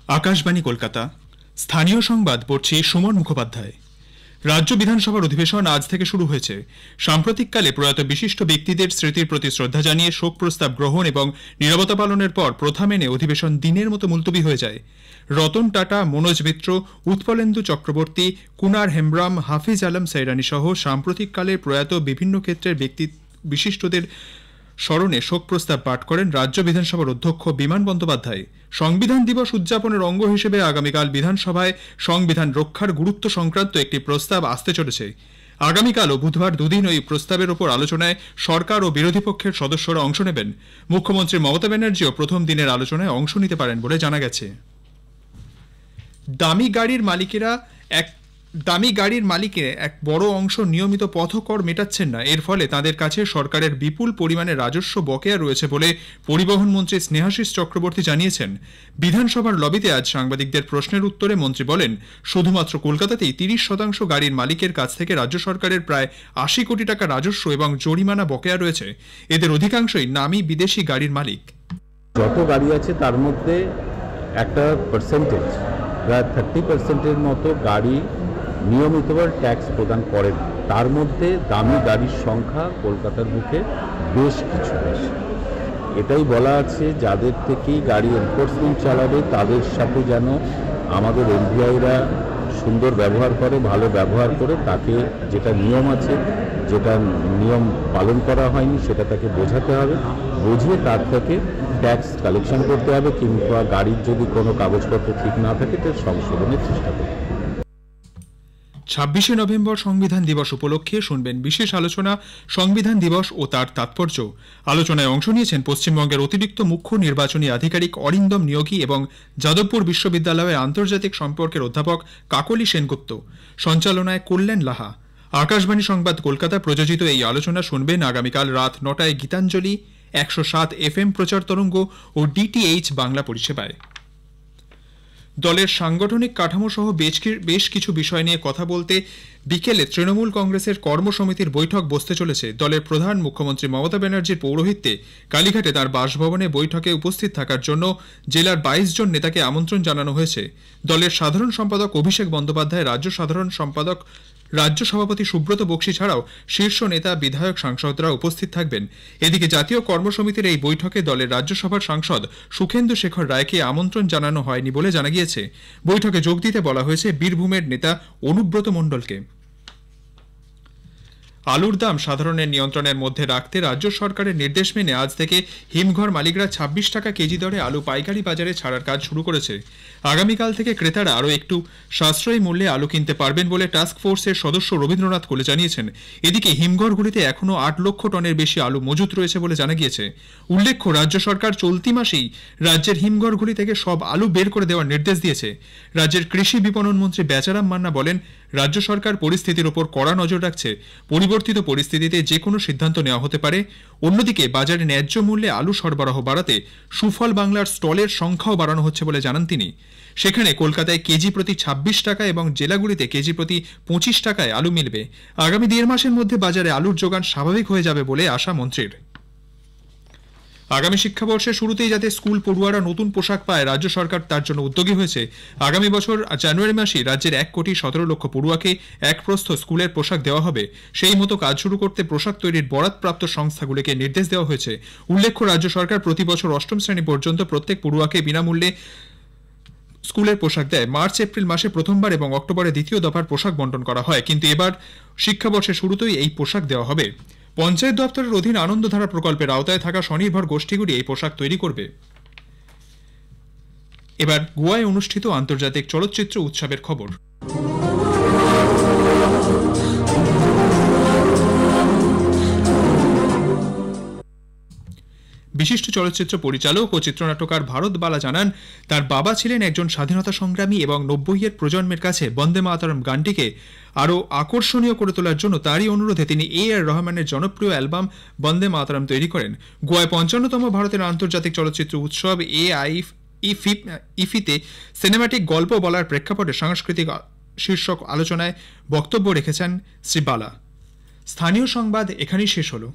আকাশবাণী কলকাতা। স্থানীয় সংবাদ পড়ছি সুমন মুখোপাধ্যায়। রাজ্য বিধানসভার অধিবেশন আজ থেকে শুরু হয়েছে। সাম্প্রতিককালে প্রয়াত বিশিষ্ট ব্যক্তিদের স্মৃতির প্রতি শ্রদ্ধা জানিয়ে শোক প্রস্তাব গ্রহণ এবং নীরবতা পালনের পর প্রথা মেনে অধিবেশন দিনের মতো মুলতবি হয়ে যায়। রতন টাটা, মনোজ মিত্র, উৎপলেন্দু চক্রবর্তী, কুনার হেমব্রাম, হাফিজ আলম সাইরানি সহ সাম্প্রতিককালে প্রয়াত বিভিন্ন ক্ষেত্রের বিশিষ্টদের স্মরণে শোক প্রস্তাব পাঠ করেন রাজ্য বিধানসভার অধ্যক্ষ বিমান বন্দ্যোপাধ্যায়। সংবিধান দিবস উদযাপনের অঙ্গ হিসেবে আগামীকাল বিধানসভায় সংবিধান রক্ষার গুরুত্ব সংক্রান্ত একটি প্রস্তাব আসতে চলেছে। আগামীকাল ও বুধবার দুদিন ওই প্রস্তাবের ওপর আলোচনায় সরকার ও বিরোধী পক্ষের সদস্যরা অংশ নেবেন। মুখ্যমন্ত্রী মমতা ব্যানার্জিও প্রথম দিনের আলোচনায় অংশ নিতে পারেন বলে জানা গেছে। দামি গাড়ির মালিকের এক বড় অংশ নিয়মিত পথকর মেটাচ্ছেন না। এর ফলে তাদের কাছে সরকারের বিপুল পরিমাণে রাজস্ব বকেয়া রয়েছে বলে পরিবহন মন্ত্রী স্নেহাশিস চক্রবর্তী জানিয়েছেন। বিধানসভার লবিতে আজ সাংবাদিকদের প্রশ্নের উত্তরে মন্ত্রী বলেন, শুধুমাত্র কলকাতাতেই 30% গাড়ির মালিকের কাছ থেকে রাজ্য সরকারের প্রায় 80 কোটি টাকা রাজস্ব এবং জরিমানা বকেয়া রয়েছে। এদের অধিকাংশই নামী বিদেশি গাড়ির মালিক। যত গাড়ি আছে তার মধ্যে একটা পার্সেন্টেজ, প্রায় 30%-এর মতো গাড়ি নিয়মিতভাবে ট্যাক্স প্রদান করেন। তার মধ্যে দামি গাড়ির সংখ্যা কলকাতার বুকে বেশ কিছু বেশি। এটাই বলা আছে, যাদের থেকেই গাড়ি এনফোর্সমেন্ট চালাবে তাদের সাথে যেন আমাদের এমভিআইরা সুন্দর ব্যবহার করে, ভালো ব্যবহার করে, তাকে যেটা নিয়ম আছে, যেটা নিয়ম পালন করা হয়নি সেটা তাকে বোঝাতে হবে, বুঝিয়ে তার থেকে ট্যাক্স কালেকশন করতে হবে, কিংবা গাড়ির যদি কোনো কাগজপত্র ঠিক না থাকে তার সংশোধনের চেষ্টা করতে হবে। 26শে নভেম্বর সংবিধান দিবস উপলক্ষে শুনবেন বিশেষ আলোচনা সংবিধান দিবস ও তার তাৎপর্য। আলোচনায় অংশ নিয়েছেন পশ্চিমবঙ্গের অতিরিক্ত মুখ্য নির্বাচনী আধিকারিক অরিন্দম নিয়োগী এবং যাদবপুর বিশ্ববিদ্যালয়ের আন্তর্জাতিক সম্পর্কের অধ্যাপক কাকলি সেনগুপ্ত। সঞ্চালনায় কল্যাণ লাহা। আকাশবাণী সংবাদ কলকাতা প্রযোজিত এই আলোচনা শুনবেন আগামীকাল রাত 9টায় গীতাঞ্জলি, 107 FM প্রচার তরঙ্গ ও ডিটিএইচ বাংলা পরিষেবায়। দলের সাংগঠনিক কাঠামো সহ বেশ কিছু বিষয় নিয়ে কথা বলতে বিকেলে তৃণমূল কংগ্রেসের কর্মসমিতির বৈঠক বসতে চলেছে। দলের প্রধান মুখ্যমন্ত্রী মমতা ব্যানার্জির পৌরোহিত্যে কালীঘাটে তার বাসভবনে বৈঠকে উপস্থিত থাকার জন্য জেলার 22 জন নেতাকে আমন্ত্রণ জানানো হয়েছে। দলের সাধারণ সম্পাদক অভিষেক বন্দ্যোপাধ্যায়, রাজ্য সভাপতি সুব্রত বক্সী ছাড়াও শীর্ষ নেতা, বিধায়ক, সাংসদরা উপস্থিত থাকবেন। এদিকে জাতীয় কর্মসমিতির এই বৈঠকে দলের রাজ্যসভার সাংসদ সুখেন্দু শেখর রায়কে আমন্ত্রণ জানানো হয়নি বলে জানা গিয়েছে। বৈঠকে যোগ দিতে বলা হয়েছে বীরভূমের নেতা অনুব্রত মণ্ডলকে। আলুর দাম সাধারণের নিয়ন্ত্রণের মধ্যে রাখতে রাজ্য সরকারের নির্দেশ মেনে আজ থেকে হিমঘর মালিকরা 26 টাকা কেজি দরে আলু পাইকারি বাজারে ছাড়ার কাজ শুরু করেছে। আগামীকাল থেকে ক্রেতারা আরও একটু সাশ্রয়ী মূল্যে আলু কিনতে পারবেন বলে টাস্ক ফোর্সের সদস্য রবীন্দ্রনাথ কোলে জানিয়েছেন। এদিকে হিমঘরগুলিতে এখনও 8 লক্ষ টনের বেশি আলু মজুত রয়েছে বলে জানা গিয়েছে। উল্লেখ্য, রাজ্য সরকার চলতি মাসেই রাজ্যের হিমঘরগুলি থেকে সব আলু বের করে দেওয়ার নির্দেশ দিয়েছে। রাজ্যের কৃষি বিপণন মন্ত্রী বেচারাম মান্না বলেন, রাজ্য সরকার পরিস্থিতির উপর কড়া নজর রাখছে। পরিবর্তিত পরিস্থিতিতে যে কোনো সিদ্ধান্ত নেওয়া হতে পারে। অন্যদিকে বাজারে ন্যায্য মূল্যে আলু সরবরাহ বাড়াতে সুফল বাংলার স্টলের সংখ্যাও বাড়ানো হচ্ছে বলে জানান তিনি। সেখানে কলকাতায় কেজি প্রতি 26 টাকা এবং জেলাগুলিতে কেজি প্রতি 25 টাকায় আলু মিলবে। আগামী 1.5 মাসের মধ্যে বাজারে আলুর যোগান স্বাভাবিক হয়ে যাবে বলে আশা মন্ত্রীর। আগামী শিক্ষাবর্ষের শুরুতেই যাতে স্কুল পড়ুয়ারা নতুন পোশাক পায়, রাজ্য সরকার তার জন্য উদ্যোগী হয়েছে। আগামী বছর জানুয়ারি মাসেই রাজ্যের 1,17,00,000 পড়ুয়াকে এক প্রস্থ স্কুলের পোশাক দেওয়া হবে। সেই মতো কাজ শুরু করতে পোশাক তৈরির বরাতপ্রাপ্ত সংস্থাগুলিকে নির্দেশ দেওয়া হয়েছে। উল্লেখ্য, রাজ্য সরকার প্রতি বছর 8ম শ্রেণী পর্যন্ত প্রত্যেক পড়ুয়াকে বিনামূল্যে স্কুলের পোশাক দেয়। মার্চ-এপ্রিল মাসে প্রথমবার এবং অক্টোবরে দ্বিতীয় দফার পোশাক বন্টন করা হয়, কিন্তু এবার শিক্ষাবর্ষের শুরুতেই এই পোশাক দেওয়া হবে। পঞ্চায়েত দপ্তরের অধীন আনন্দধারা প্রকল্পের আওতায় থাকা স্বনির্ভর গোষ্ঠীগুলি এই পোশাক তৈরি করবে। এবার গোয়ায় অনুষ্ঠিত আন্তর্জাতিক চলচ্চিত্র উৎসবের খবর। বিশিষ্ট চলচ্চিত্র পরিচালক ও চিত্রনাট্যকার ভারত বালা জানান, তার বাবা ছিলেন একজন স্বাধীনতা সংগ্রামী এবং 90-এর প্রজন্মের কাছে বন্দে মাতরম গানটিকে আরও আকর্ষণীয় করে তোলার জন্য তারই অনুরোধে তিনি A.R. রহমানের জনপ্রিয় অ্যালবাম বন্দে মাতরম তৈরি করেন। গোয়ায় 55তম ভারতের আন্তর্জাতিক চলচ্চিত্র উৎসব AIFFতে সিনেমাটিক গল্প বলার প্রেক্ষাপটে সাংস্কৃতিক শীর্ষক আলোচনায় বক্তব্য রেখেছেন শ্রী বালা। স্থানীয় সংবাদ এখানেই শেষ হলো।